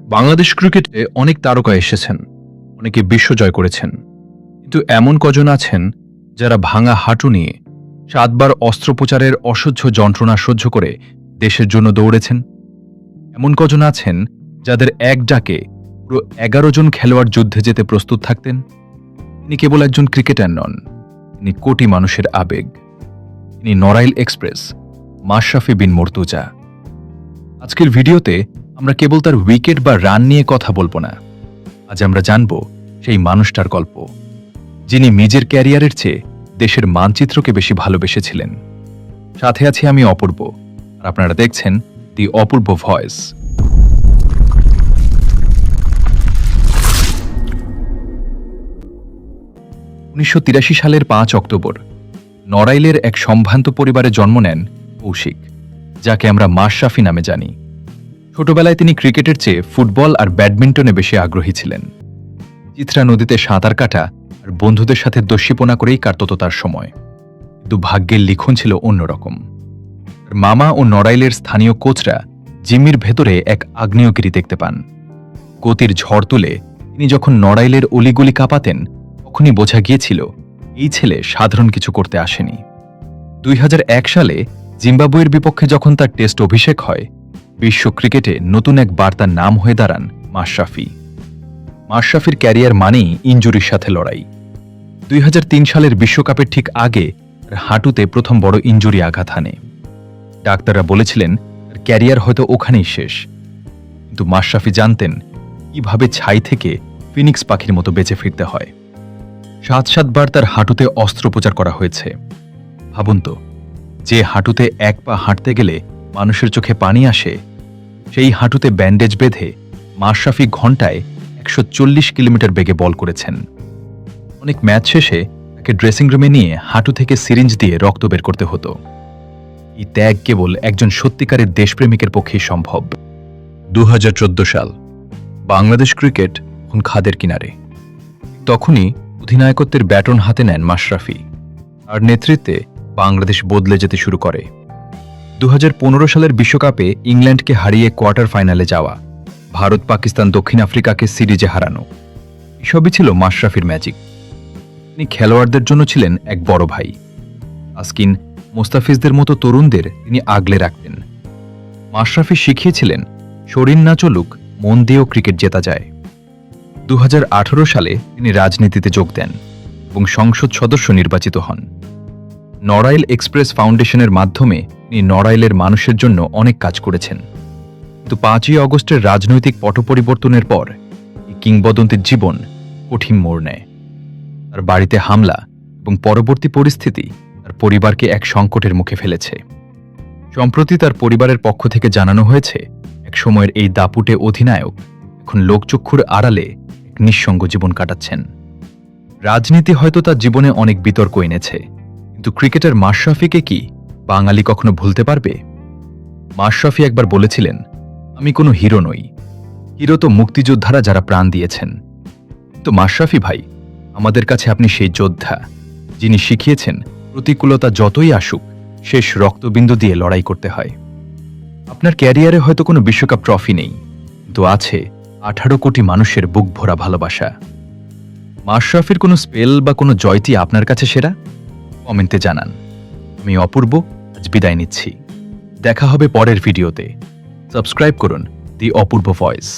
বাংলাদেশ ক্রিকেটে অনেক তারকা এসেছেন, অনেকে বিশ্ব জয় করেছেন, কিন্তু এমন কজন আছেন যারা ভাঙা হাঁটু নিয়ে 7 বার অস্ত্রোপচারের অসহ্য যন্ত্রণা সহ্য করে দেশের জন্য দৌড়েছেন? এমন কজন আছেন যাদের এক ডাকে পুরো 11 জন খেলোয়াড় যুদ্ধে যেতে প্রস্তুত থাকতেন? তিনি কেবল একজন ক্রিকেটার নন, তিনি কোটি মানুষের আবেগ। তিনি নড়াইল এক্সপ্রেস, মাশরাফি বিন মুর্তজা। আজকের ভিডিওতে আমরা কেবল তার উইকেট বা রান নিয়ে কথা বলবো না। আজ আমরা জানব সেই মানুষটার গল্প, যিনি নিজের ক্যারিয়ারের চেয়ে দেশের মানচিত্রকে বেশি ভালোবেসেছিলেন। সাথে আছি আমি অপূর্ব, আর আপনারা দেখছেন দি অপূর্ব ভয়েস। 1983 সালের 5 অক্টোবর নড়াইলের এক সম্ভ্রান্ত পরিবারে জন্ম নেন কৌশিক, যাকে আমরা মাশরাফি নামে জানি। ছোটবেলায় তিনি ক্রিকেটের চেয়ে ফুটবল আর ব্যাডমিন্টনে বেশি আগ্রহী ছিলেন। চিত্রা নদীতে সাঁতার কাটা আর বন্ধুদের সাথে দস্যিপনা করেই কাটত তার সময়। কিন্তু ভাগ্যের লিখন ছিল অন্যরকম। মামা ও নড়াইলের স্থানীয় কোচরা জিম্মির ভেতরে এক আগ্নেয়গিরি দেখতে পান। গতির ঝড় তুলে তিনি যখন নড়াইলের অলিগলি কাঁপাতেন, তখনই বোঝা গিয়েছিল এই ছেলে সাধারণ কিছু করতে আসেনি। 2001 সালে জিম্বাবুয়ের বিপক্ষে যখন তার টেস্ট অভিষেক হয়, বিশ্ব ক্রিকেটে নতুন এক বার্তার নাম হয়ে দাঁড়ান মাশরাফি। মাশরাফির ক্যারিয়ার মানেই ইনজুরির সাথে লড়াই। 2003 সালের বিশ্বকাপের ঠিক আগে হাঁটুতে প্রথম বড় ইনজুরি আঘাত হানে। ডাক্তাররা বলেছিলেন তার ক্যারিয়ার হয়তো ওখানেই শেষ, কিন্তু মাশরাফি জানতেন কিভাবে ছাই থেকে ফিনিক্স পাখির মতো বেঁচে ফিরতে হয়। 7 বার তার হাঁটুতে অস্ত্রোপচার করা হয়েছে। ভাবুন তো, যে হাঁটুতে এক পা হাঁটতে গেলে মানুষের চোখে পানি আসে, সেই হাঁটুতে ব্যান্ডেজ বেঁধে মাশরাফি ঘণ্টায় 140 কিলোমিটার বেগে বল করেছেন। অনেক ম্যাচ শেষে তাকে ড্রেসিং রুমে নিয়ে হাঁটু থেকে সিরিঞ্জ দিয়ে রক্ত বের করতে হতো। এই ত্যাগ কেবল একজন সত্যিকারের দেশপ্রেমিকের পক্ষেই সম্ভব। 2014 সাল, বাংলাদেশ ক্রিকেট এখন খাদের কিনারে। তখনই অধিনায়কত্বের ব্যাটন হাতে নেন মাশরাফি। আর নেতৃত্বে বাংলাদেশ বদলে যেতে শুরু করে। 2015 সালের বিশ্বকাপে ইংল্যান্ডকে হারিয়ে কোয়ার্টার ফাইনালে যাওয়া, ভারত পাকিস্তান দক্ষিণ আফ্রিকাকে সিরিজে হারানো, এসবই ছিল মাশরাফির ম্যাজিক। তিনি খেলোয়াড়দের জন্য ছিলেন এক বড় ভাই। তাসকিন, মোস্তাফিজদের মতো তরুণদের তিনি আগলে রাখতেন। মাশরাফি শিখিয়েছিলেন শরীর না চলুক, মন দিয়েও ক্রিকেট জেতা যায়। 2018 সালে তিনি রাজনীতিতে যোগ দেন এবং সংসদ সদস্য নির্বাচিত হন। নড়াইল এক্সপ্রেস ফাউন্ডেশনের মাধ্যমে তিনি নড়াইলের মানুষের জন্য অনেক কাজ করেছেন। কিন্তু 5ই অগস্টের রাজনৈতিক পট পরিবর্তনের পর এই কিংবদন্তির জীবন কঠিন মোড় নেয়। তার বাড়িতে হামলা এবং পরবর্তী পরিস্থিতি তার পরিবারকে এক সংকটের মুখে ফেলেছে। সম্প্রতি তার পরিবারের পক্ষ থেকে জানানো হয়েছে, এক সময়ের এই দাপুটে অধিনায়ক এখন লোকচক্ষুর আড়ালে এক নিঃসঙ্গ জীবন কাটাচ্ছেন। রাজনীতি হয়তো তার জীবনে অনেক বিতর্ক এনেছে, কিন্তু ক্রিকেটার মাশরাফিকে কি বাঙালি কখনো ভুলতে পারবে? মাশরাফি একবার বলেছিলেন, আমি কোনো হিরো নই, হিরো তো মুক্তিযোদ্ধারা যারা প্রাণ দিয়েছেন। কিন্তু মাশরাফি ভাই, আমাদের কাছে আপনি সেই যোদ্ধা, যিনি শিখিয়েছেন প্রতিকূলতা যতই আসুক, শেষ রক্তবিন্দু দিয়ে লড়াই করতে হয়। আপনার ক্যারিয়ারে হয়তো কোনো বিশ্বকাপ ট্রফি নেই, কিন্তু আছে 18 কোটি মানুষের বুক ভরা ভালোবাসা। মাশরাফির কোনো স্পেল বা কোনো জয়টি আপনার কাছে সেরা? কমেন্টে জানান। আমি অপূর্ব, আজ বিদায় নিচ্ছি। দেখা হবে পরের ভিডিওতে। সাবস্ক্রাইব করুন দি অপূর্ব ভয়েস।